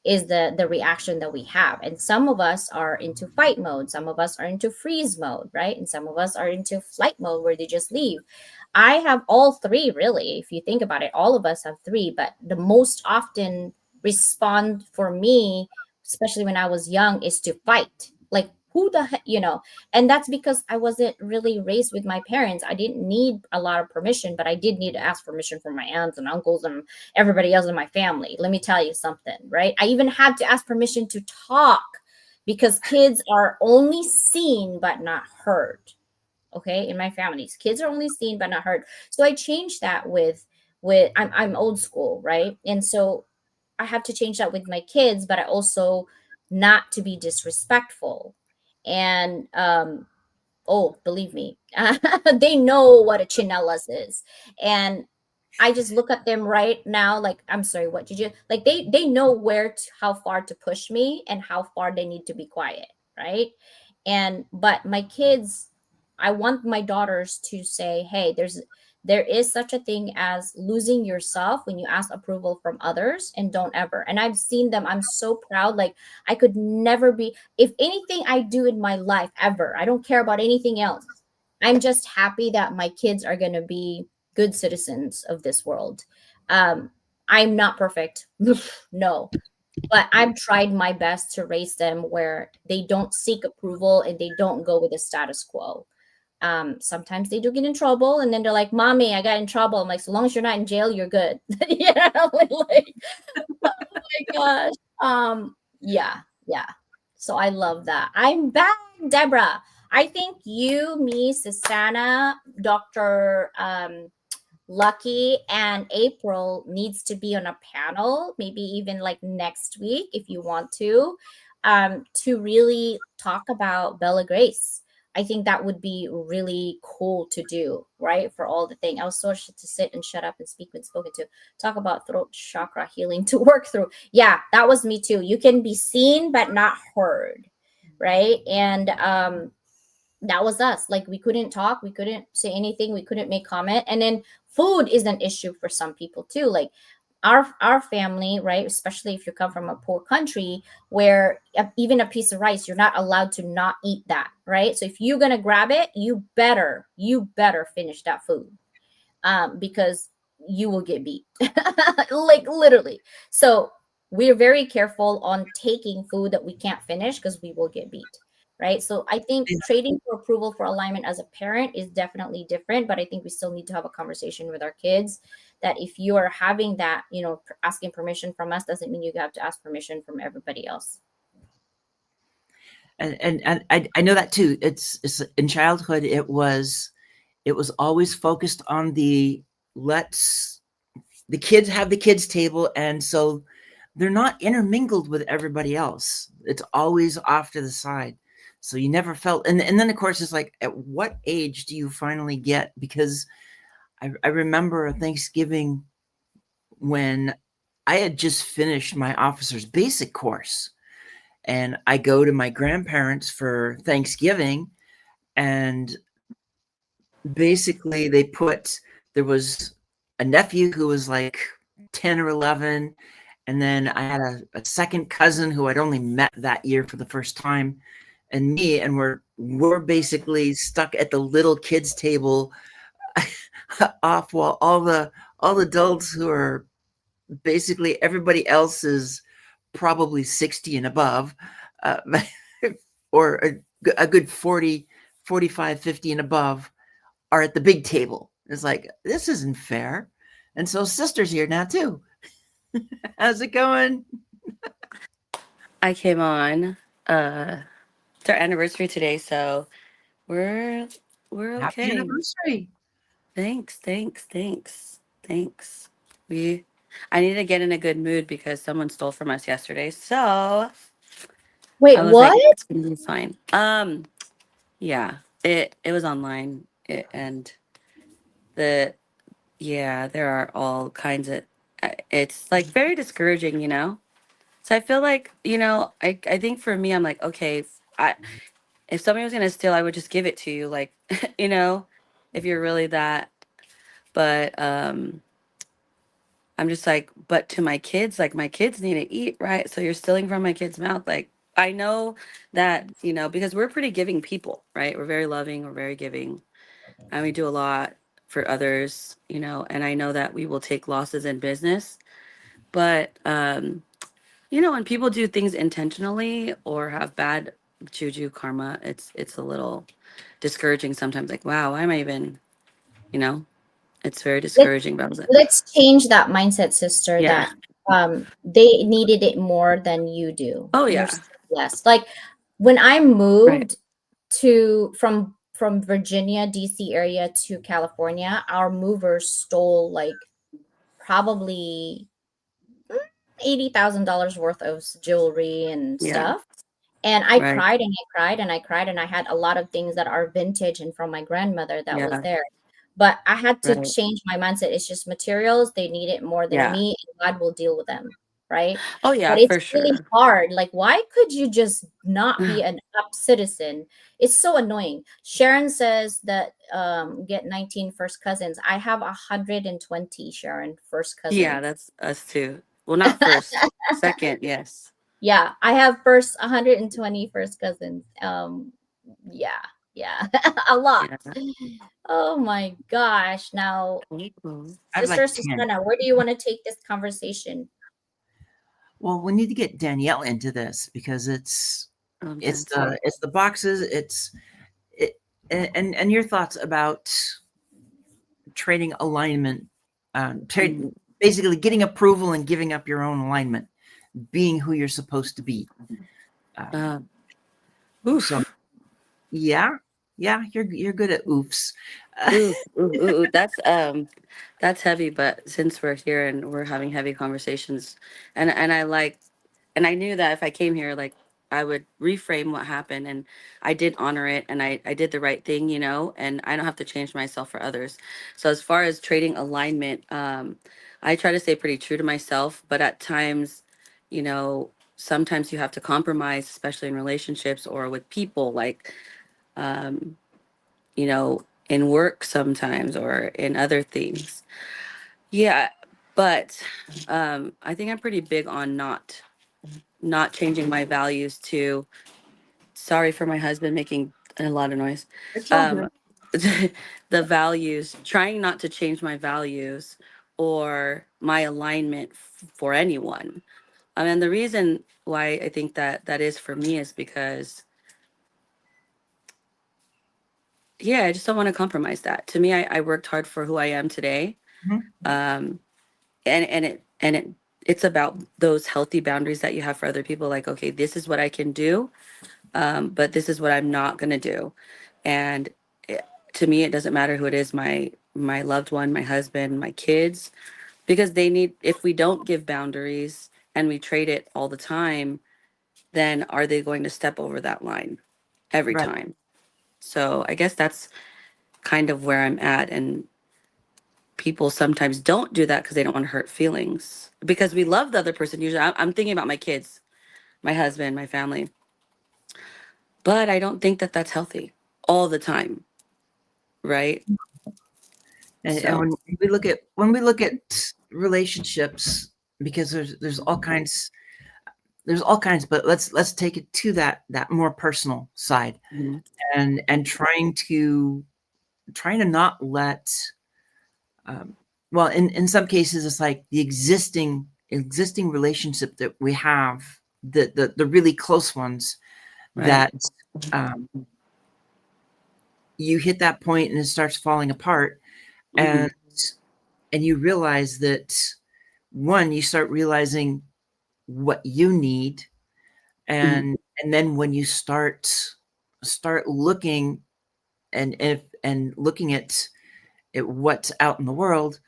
is the reaction that we have. And some of us are into fight mode, some of us are into freeze mode, right? And some of us are into flight mode where they just leave. I have all three, really. If you think about it, all of us have three, but the most often respond for me, especially when I was young, is to fight. Like, who the heck, and that's because I wasn't really raised with my parents. I didn't need a lot of permission, but I did need to ask permission from my aunts and uncles and everybody else in my family. Let me tell you something, right? I even had to ask permission to talk, because kids are only seen but not heard. Okay, in my families, kids are only seen but not heard. So I changed that with I'm old school, right? And so I have to change that with my kids, but I also not to be disrespectful. And oh, believe me, they know what a chinelas is. And I just look at them right now like, I'm sorry, what did you like? They know how far to push me and how far they need to be quiet, right? And but my kids, I want my daughters to say, hey, there is such a thing as losing yourself when you ask approval from others, and don't ever. And I've seen them. I'm so proud. Like, I could never be, if anything I do in my life ever, I don't care about anything else. I'm just happy that my kids are going to be good citizens of this world. Um, I'm not perfect. No, but I've tried my best to raise them where they don't seek approval and they don't go with the status quo. Sometimes they do get in trouble, and then they're like, "Mommy, I got in trouble." I'm like, "So long as you're not in jail, you're good." Yeah, like, oh my gosh. Yeah, yeah. So I love that. I'm back, Deborah. I think you, me, Susanna, Dr. Lucky, and April needs to be on a panel, maybe even like next week if you want to really talk about Bella Grace. I think that would be really cool to do, right? For all the thing. I was so to sit and shut up and speak when spoken to. Talk about throat chakra healing to work through. Yeah, that was me too. You can be seen but not heard, right? And that was us. Like we couldn't talk, we couldn't say anything, we couldn't make comment. And then food is an issue for some people too. Like our family, right, especially if you come from a poor country where even a piece of rice, you're not allowed to not eat that, right? So if you're gonna grab it, you better finish that food, because you will get beat, like literally. So we're very careful on taking food that we can't finish because we will get beat, right? So I think trading for approval for alignment as a parent is definitely different, but I think we still need to have a conversation with our kids that if you are having that, asking permission from us doesn't mean you have to ask permission from everybody else. And I know that too. It's in childhood. It was always focused on let's the kids have the kids table, and so they're not intermingled with everybody else. It's always off to the side. So you never felt, and then of course it's like, at what age do you finally get? Because I remember a Thanksgiving when I had just finished my officer's basic course, and I go to my grandparents for Thanksgiving, and basically there was a nephew who was like 10 or 11, and then I had a second cousin who I'd only met that year for the first time, and me, and we're basically stuck at the little kids table off, while all adults who are basically everybody else is probably 60 and above, uh, or a good 40, 45, 50 and above are at the big table. It's like, this isn't fair. And so sister's here now too. How's it going? I came on. It's our anniversary today, so we're we're Happy okay. anniversary. Thanks. We I need to get in a good mood because someone stole from us yesterday. So Wait, I was what? like, it's gonna be fine. Yeah, it was online, and the yeah, there are all kinds of. It's like very discouraging. So I feel like I think for me, I'm like, okay, if somebody was gonna steal, I would just give it to you, like, you know, if you're really that. But I'm just like, but to my kids, like my kids need to eat, right? So you're stealing from my kid's mouth. Like I know that, because we're pretty giving people, right? We're very loving, we're very giving, and we do a lot for others, and I know that we will take losses in business. But when people do things intentionally or have bad juju karma, it's a little discouraging sometimes. Like, wow, why am I even, you know, it's very Let's discouraging. But I was like, let's change that mindset, sister, yeah, that they needed it more than you do. oh You're yeah, still blessed. Like when I right, moved from Virginia, DC area to California, our movers stole like probably $80,000 worth of jewelry and yeah, stuff. And I right, cried and I cried and I cried, and I had a lot of things that are vintage and from my grandmother that was yeah, there. But I had to right, change my mindset. It's just materials. They need it more than yeah, me, and God will deal with them. Right. oh yeah, But it's for really sure. hard. Like, why could you just not be an up citizen? It's so annoying. Sharon says that get 19 first cousins. I have 120, Sharon, first Yeah, cousins. that's us too. Well, not first, second, yes, Yeah, I have first 120 first cousins. Yeah, yeah, a lot. yeah. Oh my gosh. Now, Mhm. I have Sister like 10. Susanna, where do you want to take this conversation? Well, we need to get Danielle into this because it's Dancing. the boxes. It and your thoughts about trading alignment, Mm. basically getting approval and giving up your own alignment, being who you're supposed to be. Um, Uh, so oof. yeah, yeah, you're good at oofs. Ooh, ooh, ooh, ooh. That's heavy, but since we're here and we're having heavy conversations, and I knew that if I came here, like would reframe what happened, and I did honor it, and I did the right thing, you know, and I don't have to change myself for others. So as far as trading alignment, I try to stay pretty true to myself, but at times, you know, sometimes you have to compromise, especially in relationships or with people, like, um, you know, in work sometimes or in other things. Yeah, but I think I'm pretty big on not changing my values to, sorry for my husband making a lot of noise. It's all Um good. the values, trying not to change my values or my alignment for anyone. And the reason why I think that that is for me is because, yeah, I just don't want to compromise that. To me, I worked hard for who I am today. Mhm. Um and it's about those healthy boundaries that you have for other people, like, okay, this is what I can do, but this is what I'm not going to do. And it, to me, it doesn't matter who it is, my loved one, my husband, my kids, because they need, if we don't give boundaries and we trade it all the time, then are they going to step over that line every Right. time? So I guess that's kind of where I'm at. And people sometimes don't do that because they don't want to hurt feelings, because we love the other person. Usually I'm thinking about my kids, my husband, my family, but I don't think that that's healthy all the time, right? And So, when we look at relationships, because there's all kinds, but let's take it to that more personal side, mhm, and trying to not let, um, well, in some cases it's like the existing relationship that we have, the really close ones, right. that um, you hit that point and it starts falling apart, Hmm. and you realize that, one, you start realizing what you need, Hmm. and then when you start looking, and looking at what's out in the world,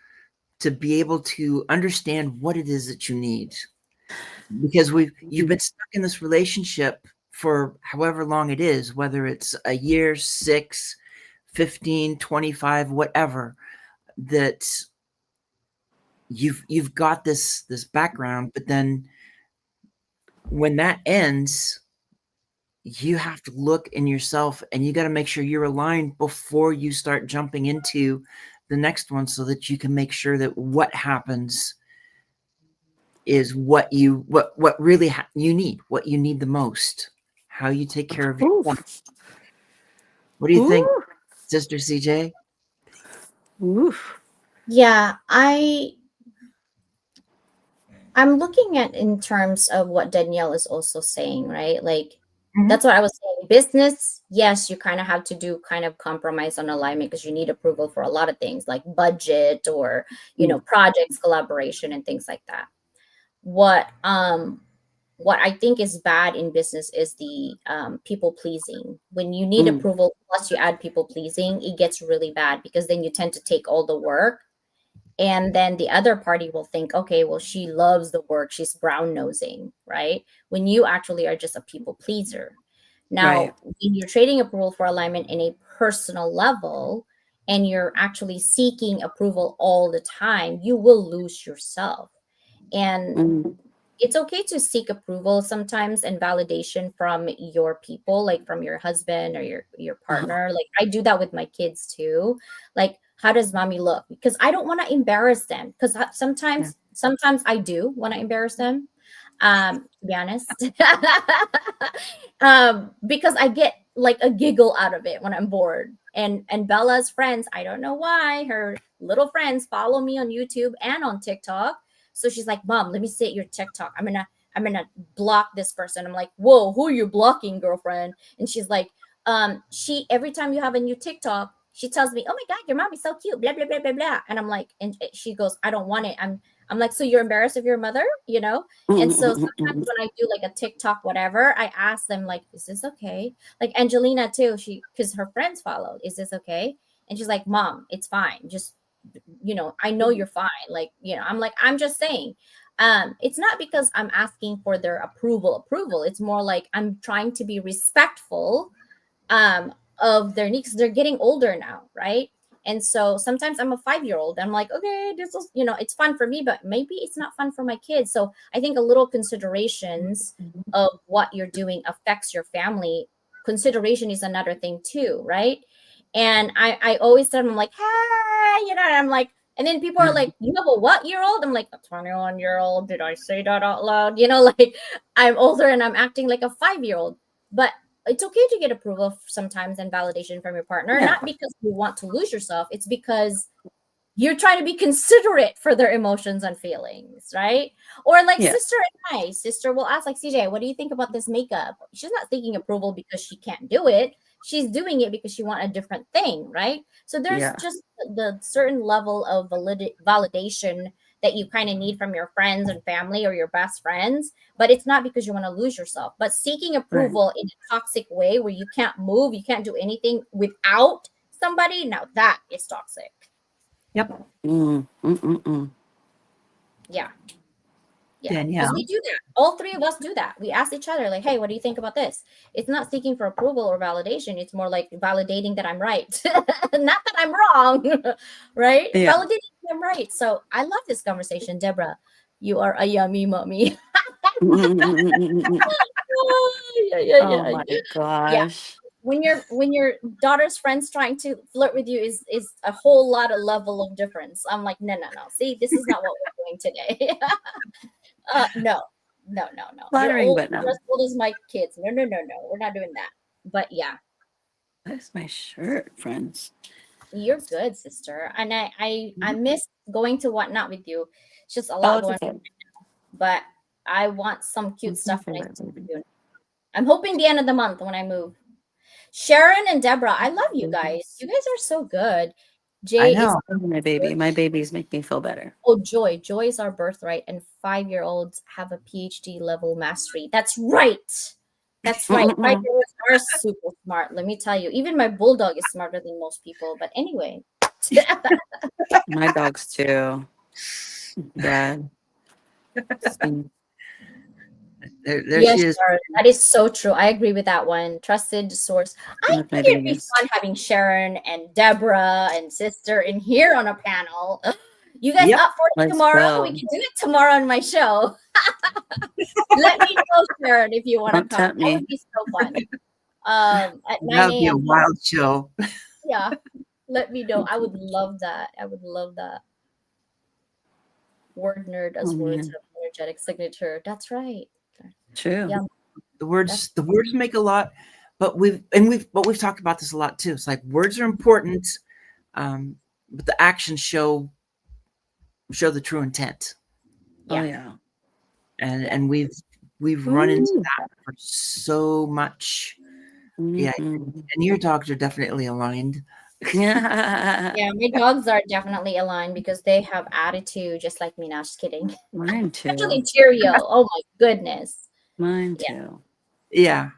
to be able to understand what it is that you need, because you've been stuck in this relationship for however long it is, whether it's a year, 6, 15, 25, whatever, that you've got this background, but then when that ends, you have to look in yourself, and you got to make sure you're aligned before you start jumping into the next one, so that you can make sure that what happens is what really you need, what you need the most, how you take care of Ooh, yourself. What do you think, ooh, Sister CJ? ooh. Yeah, I'm looking at in terms of what Danielle is also saying, right? Like Mhm. that's what I was saying. Business, yes, you kind of have to do kind of compromise on alignment because you need approval for a lot of things like budget or, Mm, projects, collaboration and things like that. What I think is bad in business is the people pleasing. When you need mm, approval plus you add people pleasing, it gets really bad because then you tend to take all the work, and then the other party will think, okay, well, she loves the work, she's brown nosing, right? When you actually are just a people pleaser. right. Now when you're trading approval for alignment in a personal level and you're actually seeking approval all the time, you will lose yourself. And Mm, it's okay to seek approval sometimes and validation from your people, like from your husband or your uh-huh, partner. Like I do that with my kids too. Like, how does mommy look? Because I don't want to embarrass them, because yeah. sometimes I do want to embarrass them, to be honest. Because I get like a giggle out of it when I'm bored. And Bella's friends, I don't know why, her little friends follow me on YouTube and on TikTok. So she's like, Mom, let me see your TikTok. I'm gonna block this person. I'm like, whoa, who are you blocking, girlfriend? And she's like, she every time you have a new TikTok, she tells me, oh my God, your mom is so cute, blah blah blah blah blah. And I'm like, and she goes, I don't want it. I'm like, so you're embarrassed of your mother, you know? And so sometimes when I do like a TikTok, whatever, I ask them like, is this okay? Like Angelina too, because her friends followed, is this okay? And she's like, Mom, it's fine. Just, I know you're fine. Like, I'm like, I'm just saying. It's not because I'm asking for their approval. It's more like I'm trying to be respectful of their needs. They're getting older now, right? And so sometimes I'm a 5-year-old. I'm like, okay, this is, it's fun for me, but maybe it's not fun for my kids. So I think a little considerations of what you're doing affects your family. Consideration is another thing too, right? And I always tell them, I'm like, hey, and I'm like, and then people are like, you have a what year old? I'm like, a 21-year-old. Did I say that out loud? Like I'm older and I'm acting like a 5-year-old. But it's okay to get approval sometimes and validation from your partner, Yeah. not because you want to lose yourself. It's because you're trying to be considerate for their emotions and feelings, right? Or like Yeah. sister will ask like, CJ, what do you think about this makeup? She's not seeking approval because she can't do it. She's doing it because she wants a different thing, right? So there's Yeah. just the certain level of validation that you kind of need from your friends and family or your best friends, but it's not because you want to lose yourself. But seeking approval in a toxic way where you can't move, you can't do anything without somebody, now that is toxic. Yep. Yeah. Yeah. Danielle. Because we do that. All three of us do that. We ask each other, like, hey, what do you think about this? It's not seeking for approval or validation. It's more like validating that I'm right. Not that I'm wrong. Right? Yeah. Validating that I'm right. So I love this conversation. Deborah, you are a yummy mommy. Oh my gosh. When your daughter's friends trying to flirt with you is a whole lot of level of difference. I'm like, no. See, this is not what we're doing today. No. Flattering, but You're no. as old as my kids. No. We're not doing that. But yeah, That's my shirt, friends. you're good, sister. And I miss going to Whatnot with you. It's just a Oh, lot it's going okay. on. But I want some cute It's my stuff when I favorite see baby. you. I'm hoping the end of the month when I move. Sharon and Deborah, I love you guys. You guys are so good. Jay is My baby. My babies make me feel better. Joy. Joy is our birthright, and 5-year-olds have a PhD level mastery. That's right. That's right. 5-year-olds are super smart. Let me tell you. Even my bulldog is smarter than most people. But anyway. My dogs too. Dad. There Yes, she is. Sharon, that is so true. I agree with that one. Trusted source. I With my think it'd be babies. fun having Sharon and Deborah and sister in here on a panel. You guys Yep. up for it Let's tomorrow? go. We can do it tomorrow on my show. Let me know, Sharon, if you want to Don't come. tempt That me. would be so fun. At 9 That would be a a.m. wild show. Yeah, let me know. I would love that. I would love that. Word nerd as Oh, words man. of energetic signature. That's right. True. Yeah. The words make a lot, but we've talked about this a lot too. It's like words are important, but the actions show the true intent. Oh yeah. And we've run into that for so much. Yeah, and your dogs are definitely aligned. Yeah. Yeah, my dogs are definitely aligned because they have attitude just like me. Now, just kidding. Mine too. Especially Cheerio. Oh my goodness. Mine Yeah. too. Yeah.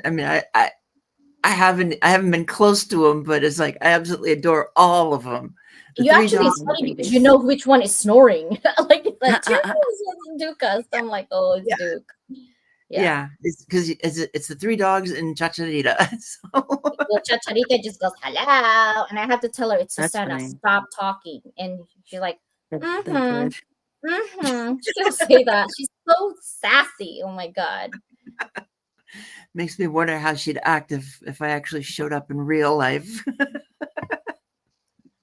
I mean, I haven't been close to them, but it's like I absolutely adore all of them. You actually, it's funny because you know which one is snoring. Like it's like Cheerios Dukas. I'm like, oh, it's Duke. Yeah, it's because it's the 3 dogs and Chacharita. So. Well, Chacharita just goes hello, and I have to tell her it's That's Susana. funny. Stop talking, and she's like, The good. She'll say that. She's so sassy. Oh my god. Makes me wonder how she'd act if I actually showed up in real life.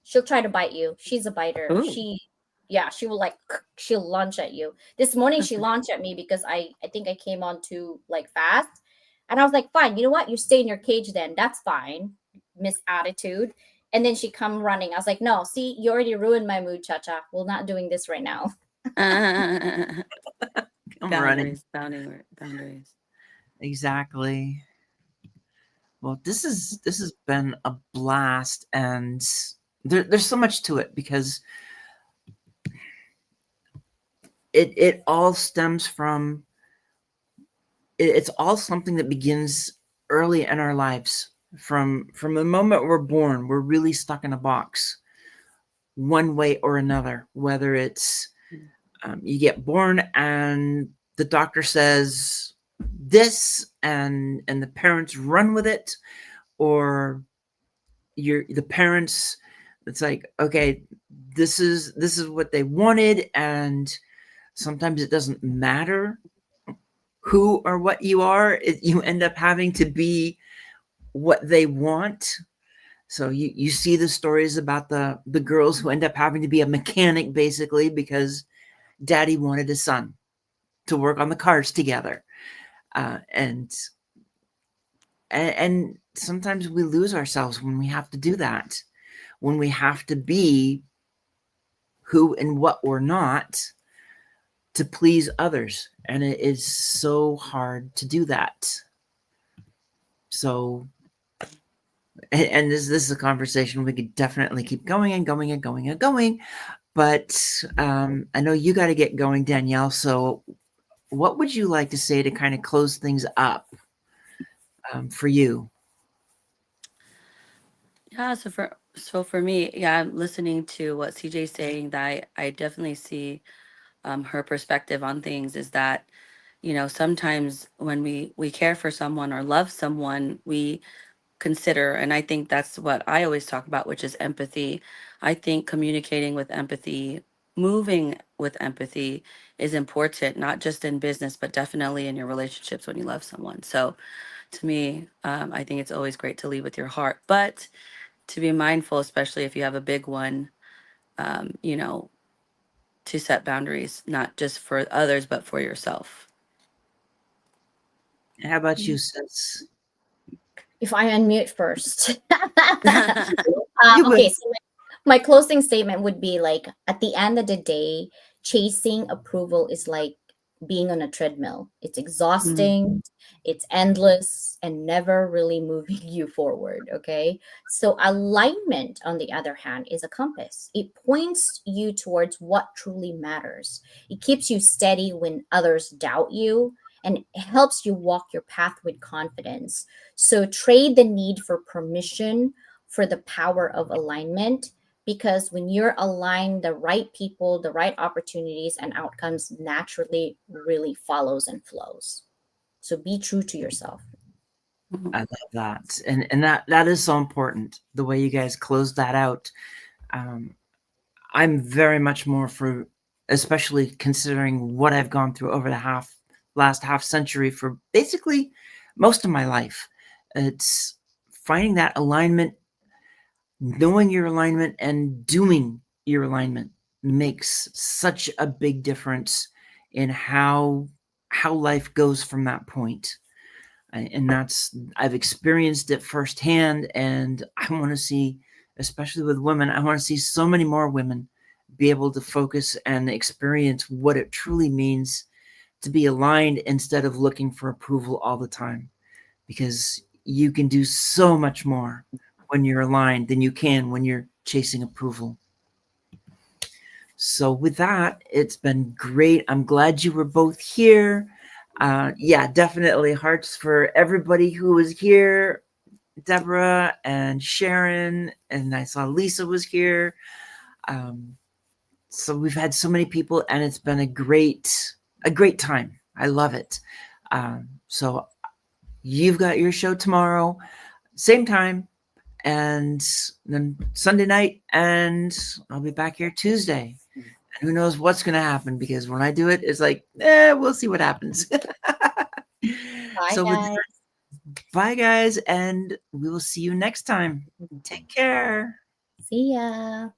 She'll try to bite you. She's a biter. Ooh. She'll launch at you. This morning she launched at me because I think I came on too like fast. And I was like, fine, you know what? You stay in your cage then. That's fine. Miss Attitude. And then she come running. I was like, no, see, you already ruined my mood, Cha-Cha. We're not doing this right now. I'm running. Boundaries. Exactly. Well, this has been a blast, and there's so much to it because it all stems from it's all something that begins early in our lives. From the moment we're born, we're really stuck in a box one way or another, whether it's You get born and the doctor says this, and the parents run with it, or the parents, it's like, okay, this is what they wanted, and sometimes it doesn't matter who or what you are. You end up having to be what they want. So you see the stories about the girls who end up having to be a mechanic basically because daddy wanted a son to work on the cars together. And sometimes we lose ourselves when we have to do that, when we have to be who and what we're not to please others. And it is so hard to do that. So, and this is a conversation we could definitely keep going and going and going and going. But I know you got to get going, Danielle. So what would you like to say to kind of close things up for you? Yeah, so for me, yeah, I'm listening to what CJ's saying, that I definitely see her perspective on things is that, sometimes when we care for someone or love someone, we consider, and I think that's what I always talk about, which is empathy. I think communicating with empathy, moving with empathy is important, not just in business, but definitely in your relationships when you love someone. So to me, I think it's always great to lead with your heart, but to be mindful, especially if you have a big one, um, you know, to set boundaries, not just for others, but for yourself. How about you, sis? If I unmute first. You would. Okay, so my closing statement would be like, at the end of the day, chasing approval is like being on a treadmill. It's Mhm. exhausting, it's endless, and never really moving you forward. Okay. So, alignment, on the other hand, is a compass. It points you towards what truly matters. It keeps you steady when others doubt you, and it helps you walk your path with confidence. So, trade the need for permission for the power of alignment, because when you're aligned, the right people, the right opportunities and outcomes naturally really follows and flows. So be true to yourself. I love that, and that is so important. The way you guys closed that out. Um, I'm very much more for, especially considering what I've gone through over the last half century for basically most of my life. It's finding that alignment, knowing your alignment, and doing your alignment makes such a big difference in how life goes from that point. And that's, I've experienced it firsthand, and I want to see, especially with women, I want to see so many more women be able to focus and experience what it truly means to be aligned instead of looking for approval all the time, because you can do so much more when you're aligned than you can when you're chasing approval. So with that, it's been great. I'm glad you were both here. Yeah, definitely hearts for everybody who was here. Deborah and Sharon, and I saw Lisa was here. Um, so we've had so many people, and it's been a great time. I love it. So you've got your show tomorrow, same time, and then Sunday night, and I'll be back here Tuesday. And who knows what's going to happen, because when I do it, it's like, we'll see what happens. Bye, So with guys. bye, guys, and we will see you next time. Take care. See ya.